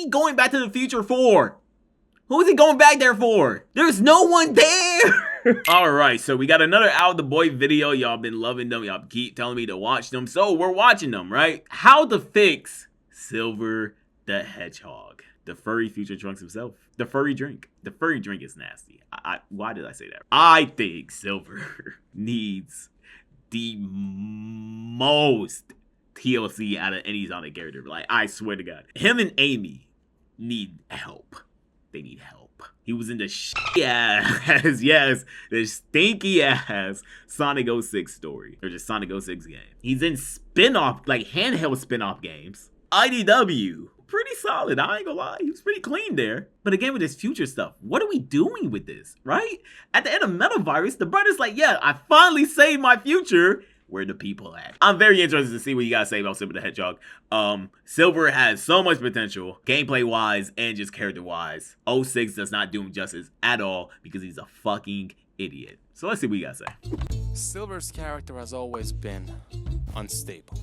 he going back to the future for? Who is he going back there for? There's no one there. Alright, so we got another Out the Boy video. Y'all been loving them. Y'all keep telling me to watch them. So we're watching them, right? How to fix Silver the Hedgehog. The furry future Trunks himself. The furry drink. The furry drink is nasty. Why did I say that? I think Silver needs the most TLC out of any Sonic character. Like, I swear to God. Him and Amy need help. They need help. He was in the yes, the stinky ass Sonic 06 story. Or just Sonic 06 game. He's in spin-off, like handheld spin-off games. IDW. Pretty solid, I ain't gonna lie. He was pretty clean there. But again, with this future stuff, what are we doing with this, right? At the end of Metavirus, the brother's like, yeah, I finally saved my future. Where the people at? I'm very interested to see what you guys say about Silver the Hedgehog. Silver has so much potential, gameplay-wise and just character-wise. 06 does not do him justice at all because he's a fucking idiot. So let's see what you guys say. Silver's character has always been unstable.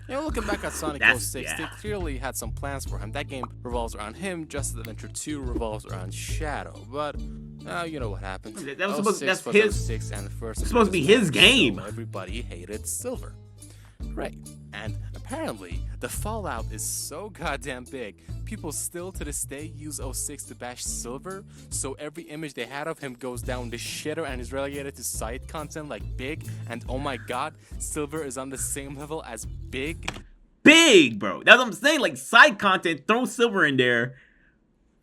You know, looking back at Sonic 06, they clearly had some plans for him. That game revolves around him, just as Adventure 2 revolves around Shadow. But, you know what happened. That was supposed, that's was his, 06 and the first it's supposed to be his game. So everybody hated Silver. Right. And apparently, the fallout is so goddamn big, people still to this day use 06 to bash Silver, so every image they had of him goes down the shitter and is relegated to side content like Big, and oh my god, Silver is on the same level as Big. Big, bro. That's what I'm saying, like side content, throw Silver in there.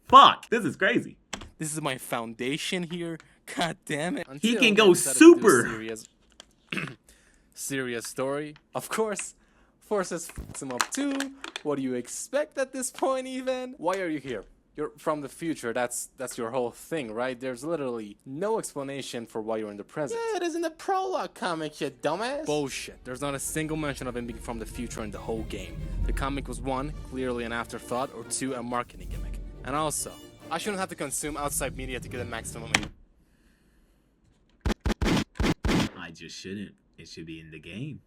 Fuck, this is crazy. This is my foundation here, god damn it. He can go super. Serious story, of course. Forces f***s him up too. What do you expect at this point even? Why are you here? You're from the future, that's your whole thing, right? There's literally no explanation for why you're in the present. Yeah, it is in the prologue comic, you dumbass. Bullshit. There's not a single mention of him being from the future in the whole game. The comic was 1, clearly an afterthought, or 2, a marketing gimmick. And also, I shouldn't have to consume outside media to get a maximum. I just shouldn't. It should be in the game.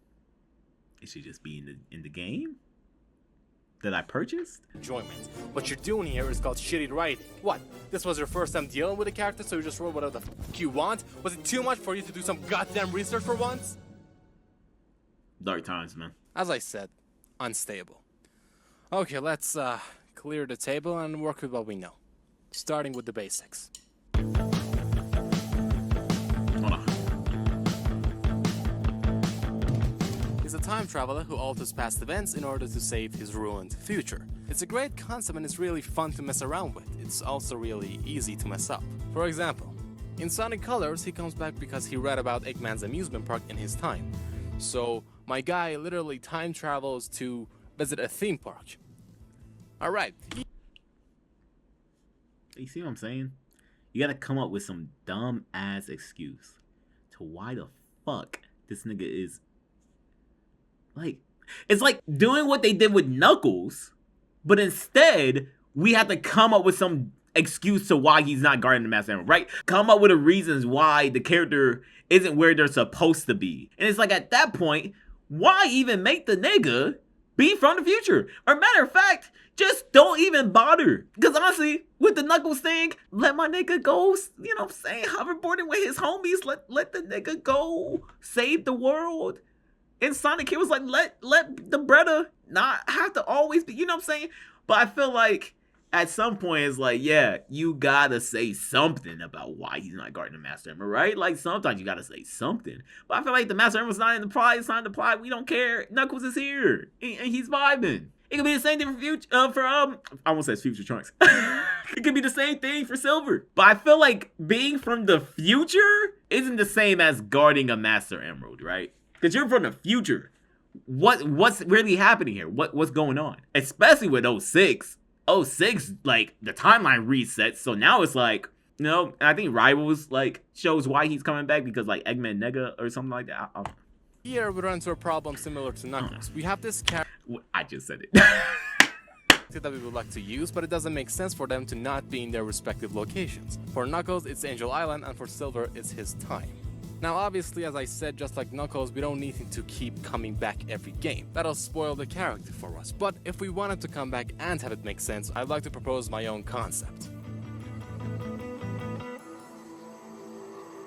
It should just be in the game that I purchased. Enjoyment. What you're doing here is called shitty writing. What? This was your first time dealing with a character, so you just wrote whatever the fuck you want? Was it too much for you to do some goddamn research for once? Dark times, man. As I said, unstable. Okay, let's clear the table and work with what we know. Starting with the basics. Hold on. He's a time traveler who alters past events in order to save his ruined future. It's a great concept and it's really fun to mess around with. It's also really easy to mess up. For example, in Sonic Colors, he comes back because he read about Eggman's amusement park in his time. So, my guy literally time travels to visit a theme park. Alright. You see what I'm saying? You gotta come up with some dumb ass excuse to why the fuck this nigga is like, it's like doing what they did with Knuckles, but instead we have to come up with some excuse to why he's not guarding the Master Emerald, right? Come up with the reasons why the character isn't where they're supposed to be. And it's like, at that point, why even make the nigga be from the future? Or matter of fact, just don't even bother. Because honestly, with the Knuckles thing, let my nigga go, you know what I'm saying, hoverboarding with his homies, let the nigga go save the world. And Sonic here was like, let the brother not have to always be, you know what I'm saying? But I feel like at some point it's like, yeah, you gotta say something about why he's not guarding the Master Emerald, right? Like, sometimes you gotta say something. But I feel like the Master Emerald's not in the plot, it's not in the plot, we don't care. Knuckles is here, and he's vibing. It could be the same thing for future, I won't say it's future Trunks. It could be the same thing for Silver. But I feel like being from the future isn't the same as guarding a Master Emerald, right? Because you're from the future. What's really happening here? What's going on? Especially with 06. 06, like, the timeline resets, so now it's like, you know, I think Rivals, like, shows why he's coming back because, like, Eggman Nega or something like that. Here we run into a problem similar to Knuckles. We have this character I just said it. that we would like to use, but it doesn't make sense for them to not be in their respective locations. For Knuckles, it's Angel Island, and for Silver, it's his time. Now obviously, as I said, just like Knuckles, we don't need him to keep coming back every game. That'll spoil the character for us. But if we want him to come back and have it make sense, I'd like to propose my own concept.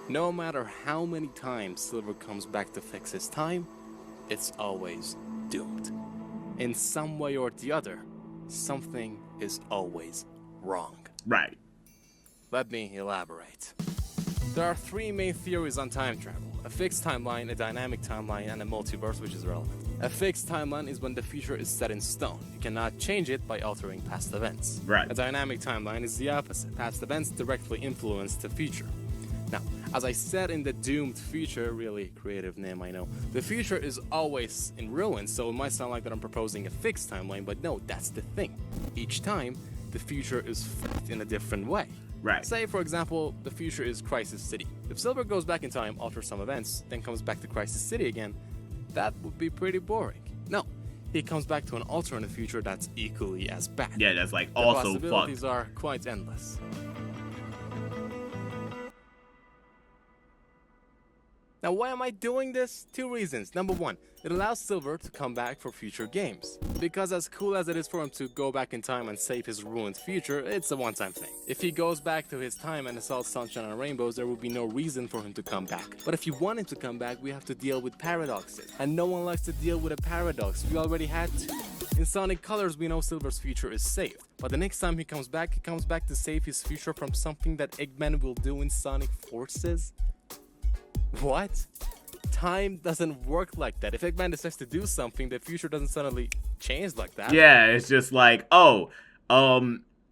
No matter how many times Silver comes back to fix his time, it's always doomed. In some way or the other, something is always wrong. Right. Let me elaborate. There are three main theories on time travel: a fixed timeline, a dynamic timeline, and a multiverse, which is relevant. A fixed timeline is when the future is set in stone. You cannot change it by altering past events. Right. A dynamic timeline is the opposite. Past events directly influence the future. Now, as I said in the doomed future, really creative name, I know, the future is always in ruins, so it might sound like that I'm proposing a fixed timeline, but no, that's the thing. Each time, the future is fucked in a different way. Right. Say, for example, the future is Crisis City. If Silver goes back in time, alters some events, then comes back to Crisis City again, that would be pretty boring. No, he comes back to an alternate future that's equally as bad. Yeah, that's like The also possibilities fucked. are quite endless. Now, why am I doing this? Two reasons. Number one, it allows Silver to come back for future games. Because as cool as it is for him to go back in time and save his ruined future, it's a one-time thing. If he goes back to his time and assaults Sunshine and Rainbows, there will be no reason for him to come back. But if you want him to come back, we have to deal with paradoxes. And no one likes to deal with a paradox. We already had to. In Sonic Colors, we know Silver's future is saved. But the next time he comes back to save his future from something that Eggman will do in Sonic Forces? What? Time doesn't work like that. If Eggman decides to do something, the future doesn't suddenly change like that. Yeah, it's just like, oh,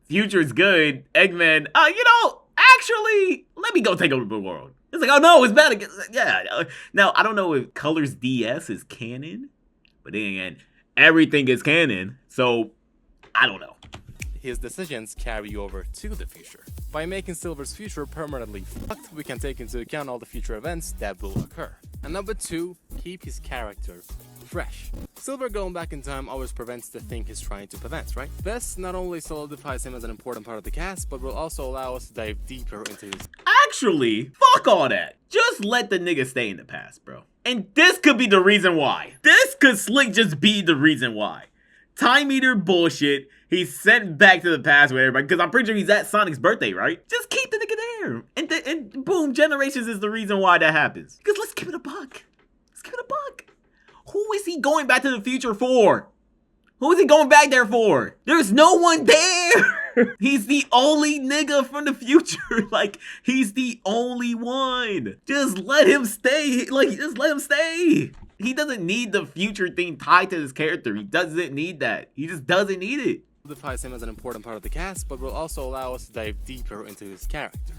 future's good. Eggman, actually, let me go take over the world. It's like, oh no, it's bad again. Yeah. Now, I don't know if Colors DS is canon, but then again, everything is canon, so I don't know. His decisions carry over to the future. By making Silver's future permanently fucked, we can take into account all the future events that will occur. And number two, keep his character fresh. Silver going back in time always prevents the thing he's trying to prevent, right? This not only solidifies him as an important part of the cast, but will also allow us to dive deeper into his... Actually, fuck all that. Just let the nigga stay in the past, bro. And this could be the reason why. This could slick just be the reason why. Time Eater bullshit. He's sent back to the past with everybody, because I'm pretty sure he's at Sonic's birthday, right? Just keep the nigga there. And boom, Generations is the reason why that happens. Because let's give it a buck. Let's give it a buck. Who is he going back to the future for? Who is he going back there for? There's no one there. He's the only nigga from the future. Like, he's the only one. Just let him stay. Like, just let him stay. He doesn't need the future thing tied to his character. He doesn't need that. He just doesn't need it. Solidifies him as an important part of the cast, but will also allow us to dive deeper into his character.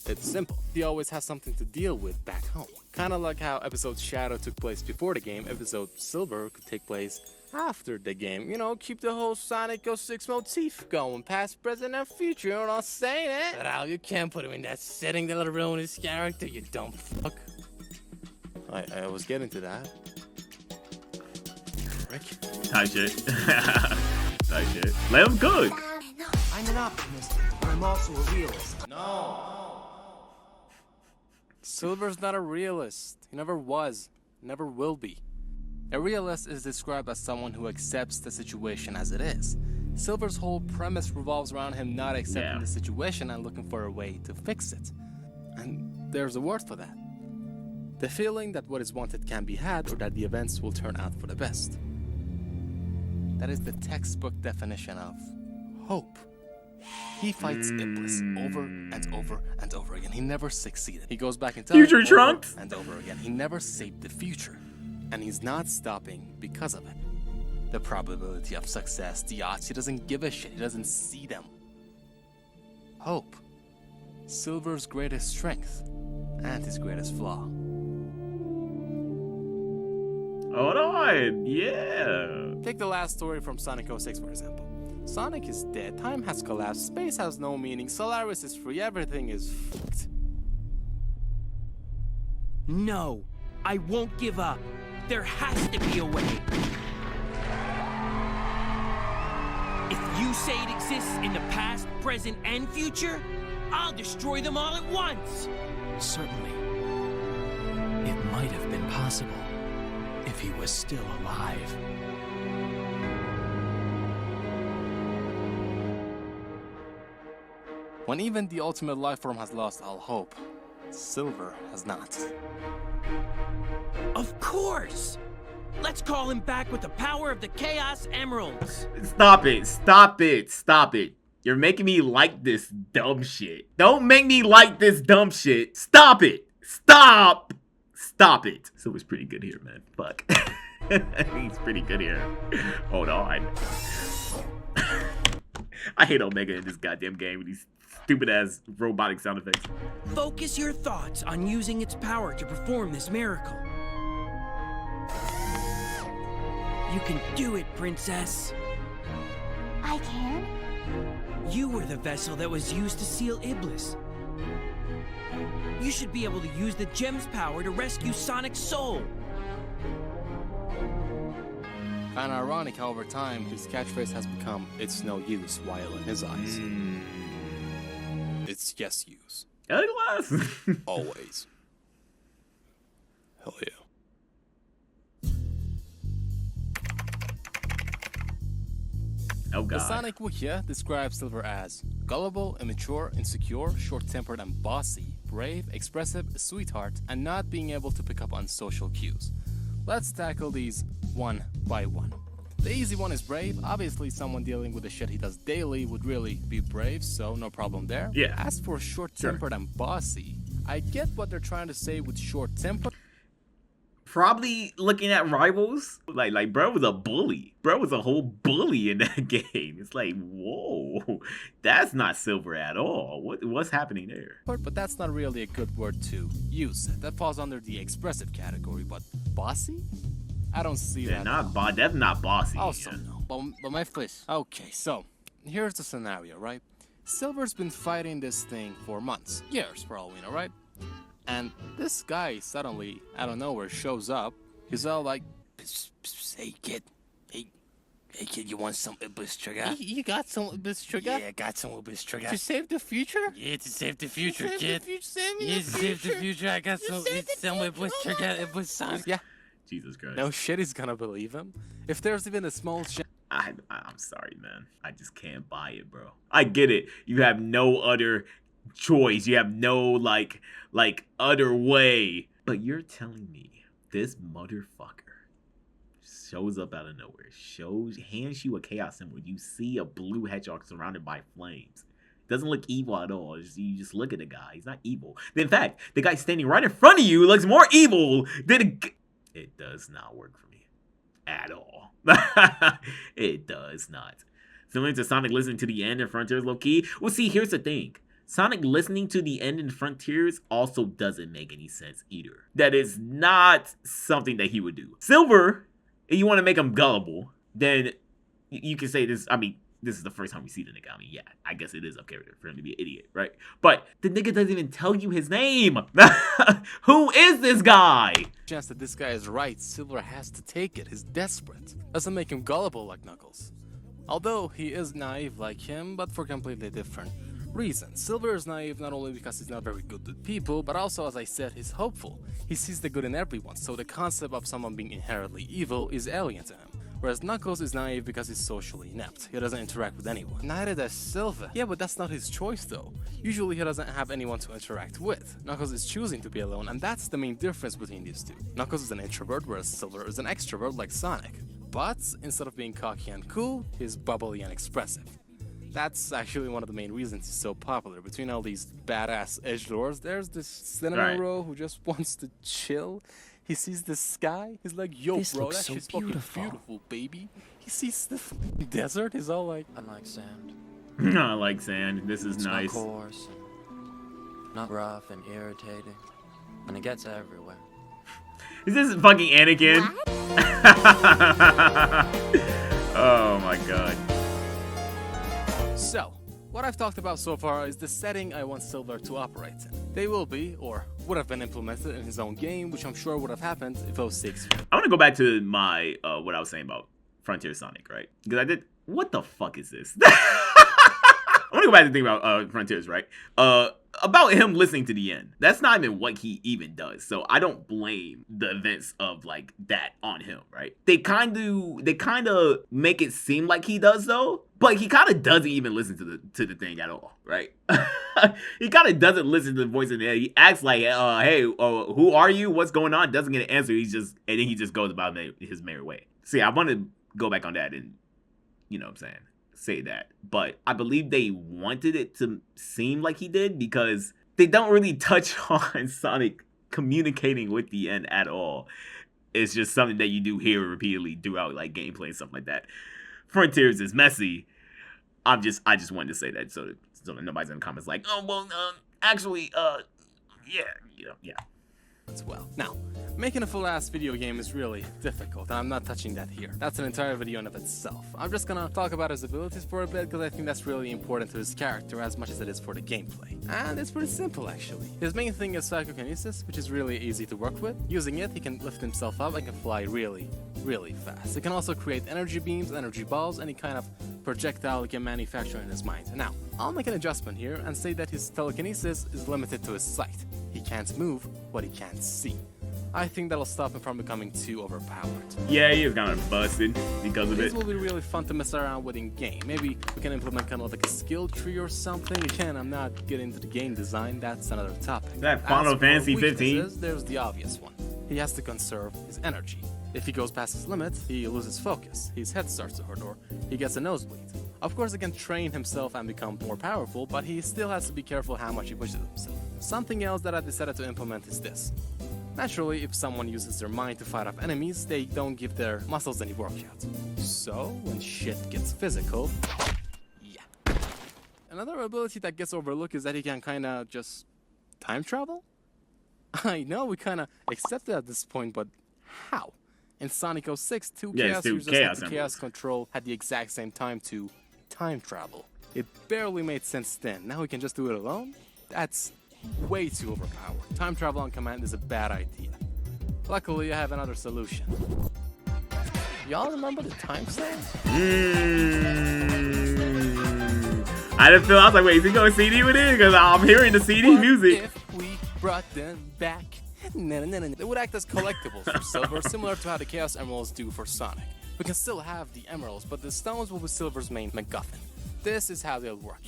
It's simple. He always has something to deal with back home. Kind of like how episode Shadow took place before the game, episode Silver could take place after the game. You know, keep the whole Sonic 06 motif going, past, present, and future, you know what I'm saying, eh? But Al, you can't put him in that setting that'll ruin his character, you dumb fuck. I was getting to that. Rick? Type shit. Type shit. Let him cook. I'm an optimist, but I'm also a realist. Silver's not a realist. He never was. Never will be. A realist is described as someone who accepts the situation as it is. Silver's whole premise revolves around him not accepting the situation and looking for a way to fix it. And there's a word for that. The feeling that what is wanted can be had, or that the events will turn out for the best. That is the textbook definition of hope. He fights Iblis over and over and over again. He never succeeded. He goes back in time Future over Trunks? and over again. He never saved the future. And he's not stopping because of it. The probability of success, the odds, he doesn't give a shit. He doesn't see them. Hope. Silver's greatest strength and his greatest flaw. Hold on. Yeah. Take the last story from Sonic 06, for example. Sonic is dead, time has collapsed, space has no meaning, Solaris is free, everything is fucked. No, I won't give up. There has to be a way. If you say it exists in the past, present, and future, I'll destroy them all at once. Certainly. possible if he was still alive. When even the ultimate life form has lost all hope, Silver has not. Of course! Let's call him back with the power of the Chaos Emeralds! Stop it. Stop it. Stop it. You're making me like this dumb shit. Don't make me like this dumb shit. Stop it. Stop. Stop it. So it's pretty good here, man. Fuck. He's pretty good here. Hold on. I hate Omega in this goddamn game with these stupid ass robotic sound effects. Focus your thoughts on using its power to perform this miracle. You can do it, Princess. I can? You were the vessel that was used to seal Iblis. You should be able to use the gem's power to rescue Sonic's soul. Kinda ironic how over time his catchphrase has become, "It's no use," while in his eyes, it's yes use. Always. Hell yeah. Oh god. The Sonic Wiki describes Silver as gullible, immature, insecure, short-tempered and bossy, brave, expressive, a sweetheart, and not being able to pick up on social cues. Let's tackle these one by one. The easy one is brave. Obviously, someone dealing with the shit he does daily would really be brave, so no problem there. Yeah. As for short-tempered and bossy, I get what they're trying to say with short-tempered. Probably looking at rivals, like bro was a bully. Bro was a whole bully in that game. It's like, whoa, that's not Silver at all. What's happening there? But that's not really a good word to use. That falls under the expressive category, but bossy? I don't see Yeah, that. that's not bossy. Also, yeah. no. But my fish. Okay, so here's the scenario, right? Silver's been fighting this thing for months, years for all we know, right? And this guy suddenly, out of nowhere, shows up. He's all like, "Hey kid, hey kid, you want some Iblis trigger? You got some Iblis trigger? Yeah, I got some Iblis trigger. To save the future? Yeah, to save the future, Save kid. the future, save me Yeah, the to save the future. future. I got some Iblis trigger, Iblis Sonic. Yeah, Jesus Christ. no shit, he's gonna believe him. If there's even a small chance. I'm sorry, man. I just can't buy it, bro. I get it. You have no other choice. You have no like other way. But you're telling me this motherfucker shows up out of nowhere, hands you a chaos symbol. You see a blue hedgehog surrounded by flames. Doesn't look evil at all. You just look at the guy. He's not evil. In fact, the guy standing right in front of you looks more evil than it does not work for me at all. It does not. Similar to Sonic listening to the end in Frontiers low key. Well, see, here's the thing. Sonic listening to the end in Frontiers also doesn't make any sense either. That is not something that he would do. Silver, if you want to make him gullible, then you can say this. I mean, this is the first time we see the nigga. I mean, yeah, I guess it is up character for him to be an idiot, right? But the nigga doesn't even tell you his name. Who is this guy? Chance that this guy is right, Silver has to take it. He's desperate. Doesn't make him gullible like Knuckles. Although he is naive like him, but for completely different reasons. Silver is naive not only because he's not very good with people, but also, as I said, he's hopeful. He sees the good in everyone, so the concept of someone being inherently evil is alien to him. Whereas Knuckles is naive because he's socially inept. He doesn't interact with anyone. Neither does Silver. Yeah, but that's not his choice though. Usually he doesn't have anyone to interact with. Knuckles is choosing to be alone, and that's the main difference between these two. Knuckles is an introvert, whereas Silver is an extrovert like Sonic. But instead of being cocky and cool, he's bubbly and expressive. That's actually one of the main reasons he's so popular. Between all these badass edgelords, there's this Cinnamorough who just wants to chill. He sees the sky, he's like, yo This bro, looks that so shit's fucking beautiful. beautiful, baby. He sees the desert, he's all like, I like sand. I like sand. This is It's nice. not coarse, and not rough and irritating, and it gets everywhere. Is this fucking Anakin? Oh my god. So, what I've talked about so far is the setting I want Silver to operate in. They will be, or would have been implemented in his own game, which I'm sure would have happened if 06. I want to go back to my what I was saying about Frontier Sonic, right? Because I did. What the fuck is this? I want to go back to think about Frontiers, right? about him listening to the end. That's not even what he even does. So I don't blame the events of like that on him, right? They kind of make it seem like he does though, but he kind of doesn't even listen to the thing at all, right? He kind of doesn't listen to the voice in the head. He acts like, hey, who are you? What's going on? Doesn't get an answer. And then he just goes about his merry way. See, I want to go back on that and, you know what I'm saying, say that. But I believe they wanted it to seem like he did because they don't really touch on Sonic communicating with the end at all. It's just something that you do hear repeatedly throughout like gameplay and stuff like that. Frontiers is messy. I just wanted to say that so that nobody's in the comments like, oh well, actually, yeah. As well. Now, making a full-ass video game is really difficult, and I'm not touching that here. That's an entire video in of itself. I'm just gonna talk about his abilities for a bit, because I think that's really important to his character as much as it is for the gameplay. And it's pretty simple, actually. His main thing is psychokinesis, which is really easy to work with. Using it, he can lift himself up and can fly really, really fast. He can also create energy beams, energy balls, any kind of projectile he can manufacture in his mind. Now, I'll make an adjustment here and say that his telekinesis is limited to his sight. He can't move what he can't see. I think that'll stop him from becoming too overpowered. Yeah, he is kind of busted because of This it. will be really fun to mess around with in game. Maybe we can implement kind of like a skill tree or something. Again, I'm not getting into the game design, that's another topic. That Final Fantasy 15. There's the obvious one. He has to conserve his energy. If he goes past his limit, he loses focus, his head starts to hurt, or he gets a nosebleed. Of course, he can train himself and become more powerful, but he still has to be careful how much he pushes himself. Something else that I decided to implement is this. Naturally, if someone uses their mind to fight off enemies, they don't give their muscles any workout. So, when shit gets physical, yeah. Another ability that gets overlooked is that he can kinda just time travel? I know we kinda accept it at this point, but how? In Sonic 06, two Chaos users had the Chaos Control at the exact same time to time travel. It barely made sense then. Now we can just do it alone? That's way too overpowered. Time travel on command is a bad idea. Luckily, I have another solution. Y'all remember the time stones? I didn't feel. I was like, wait, is he going CD with it? Because I'm hearing the CD What music. if we brought them back? They would act as collectibles for Silver, similar to how the Chaos Emeralds do for Sonic. We can still have the emeralds, but the stones will be Silver's main MacGuffin. This is how they'll work.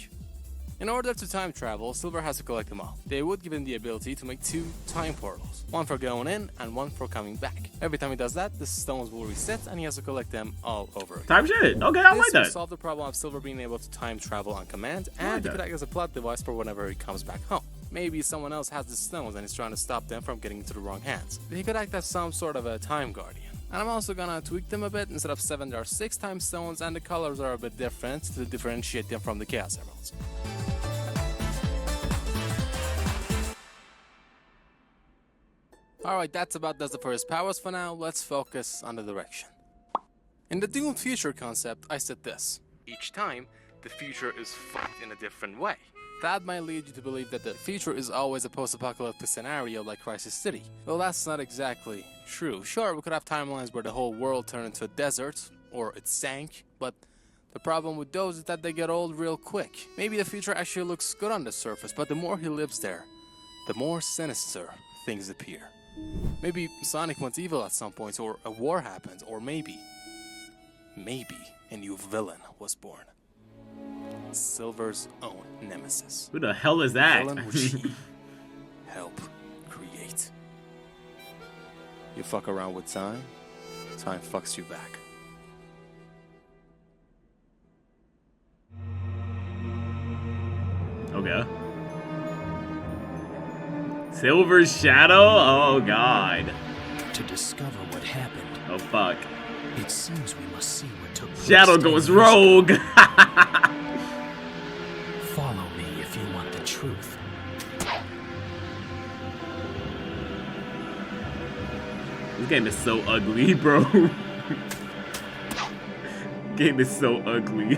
In order to time travel, Silver has to collect them all. They would give him the ability to make 2 time portals, one for going in and one for coming back. Every time he does that, the stones will reset and he has to collect them all over again. Type shit. Okay, I like This will that. solve the problem of Silver being able to time travel on command, and it could act as a plot device for whenever he comes back home. Maybe someone else has the stones and is trying to stop them from getting into the wrong hands. He could act as some sort of a time guardian. And I'm also gonna tweak them a bit. Instead of 7, there are 6 time stones, and the colors are a bit different to differentiate them from the Chaos Emeralds. Alright, that's about does it for his powers for now. Let's focus on the direction. In the doomed future concept, I said this. Each time, the future is fucked in a different way. That might lead you to believe that the future is always a post-apocalyptic scenario like Crisis City. Well, that's not exactly true. Sure, we could have timelines where the whole world turned into a desert, or it sank, but the problem with those is that they get old real quick. Maybe the future actually looks good on the surface, but the more he lives there, the more sinister things appear. Maybe Sonic went evil at some point, or a war happened, or maybe a new villain was born. Silver's own nemesis. Who the hell is that? Villain which he help create. You fuck around with time, time fucks you back. Okay. Silver's shadow? Oh god. To discover what happened, Oh fuck. it seems we must see what took place. Shadow 10 goes years ago. rogue. Follow me if you want the truth. This game is so ugly, bro. Game is so ugly.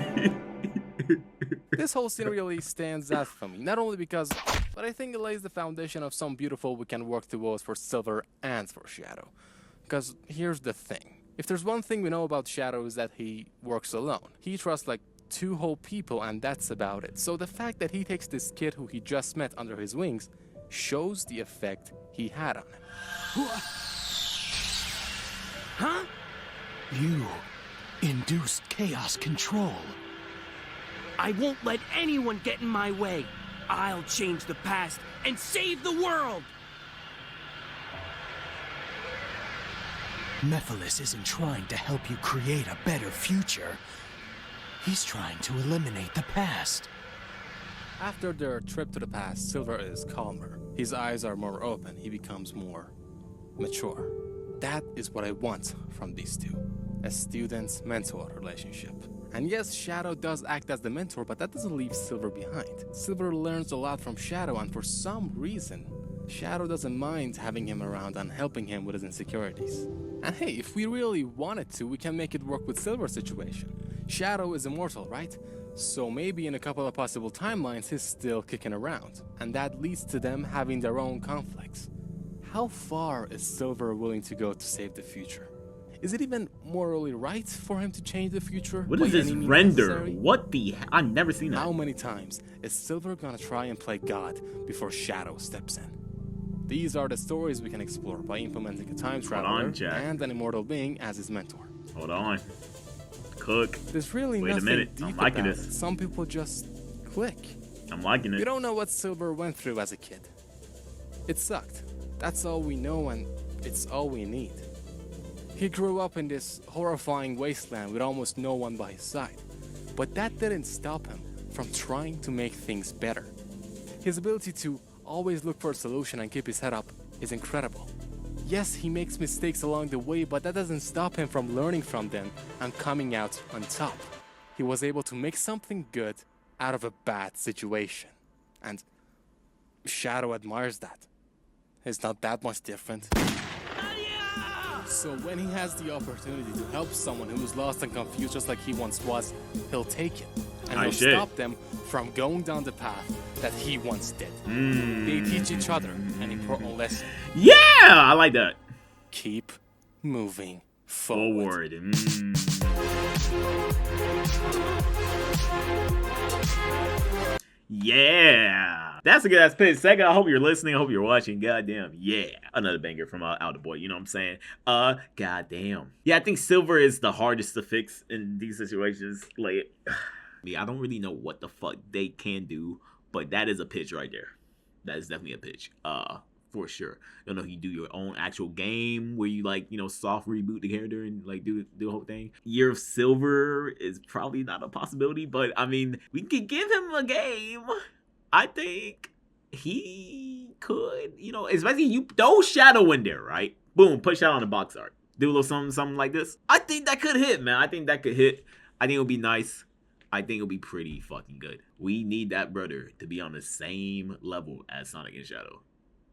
This whole scene really stands out for me, not only because, but I think it lays the foundation of some beautiful we can work towards for Silver and for Shadow. Because here's the thing. If there's one thing we know about Shadow is that he works alone. He trusts like 2 whole people and that's about it. So the fact that he takes this kid who he just met under his wings shows the effect he had on him. Huh? You induced chaos control. I won't let anyone get in my way. I'll change the past and save the world! Mephiles isn't trying to help you create a better future. He's trying to eliminate the past. After their trip to the past, Silver is calmer. His eyes are more open. He becomes more mature. That is what I want from these two. A student-mentor relationship. And yes, Shadow does act as the mentor, but that doesn't leave Silver behind. Silver learns a lot from Shadow, and for some reason, Shadow doesn't mind having him around and helping him with his insecurities. And hey, if we really wanted to, we can make it work with Silver's situation. Shadow is immortal, right? So maybe in a couple of possible timelines, he's still kicking around. And that leads to them having their own conflicts. How far is Silver willing to go to save the future? Is it even morally right for him to change the future? What is this render? What the I've never seen that. How many times is Silver gonna try and play God before Shadow steps in? These are the stories we can explore by implementing a time traveler and an immortal being as his mentor. Hold on. Cook. There's really Wait a nothing minute. deep I'm liking about this. it. Some people just click. I'm liking We it. don't know what Silver went through as a kid. It sucked. That's all we know, and it's all we need. He grew up in this horrifying wasteland with almost no one by his side. But that didn't stop him from trying to make things better. His ability to always look for a solution and keep his head up is incredible. Yes, he makes mistakes along the way, but that doesn't stop him from learning from them and coming out on top. He was able to make something good out of a bad situation. And Shadow admires that. He's not that much different. So when he has the opportunity to help someone who is lost and confused just like he once was, he'll take it. And he'll stop them from going down the path that he once did. They teach each other an important lesson. Yeah, I like that. Keep moving forward. Yeah. That's a good ass pitch. SEGA, I hope you're listening. I hope you're watching. Goddamn. Yeah. Another banger from Outer Boy. You know what I'm saying? Goddamn. Yeah, I think Silver is the hardest to fix in these situations. Like, I don't really know what the fuck they can do, but that is a pitch right there. That is definitely a pitch. For sure. You know, you do your own actual game where you like, you know, soft reboot the character and like do the whole thing. Year of Silver is probably not a possibility, but I mean, we could give him a game. I think he could, you know, especially you throw Shadow in there, right? Boom, put Shadow on the box art. Do a little something like this. I think that could hit, man. I think that could hit. I think it'll be nice. I think it'll be pretty fucking good. We need that brother to be on the same level as Sonic and Shadow.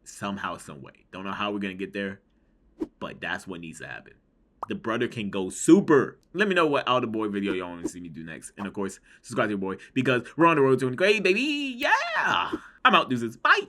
Somehow, some way. Don't know how we're gonna get there, but that's what needs to happen. The brother can go super. Let me know what Outer Boy video y'all want to see me do next. And of course, subscribe to your boy because we're on the road to 20K, baby. Yeah! I'm out, deuces. Bye!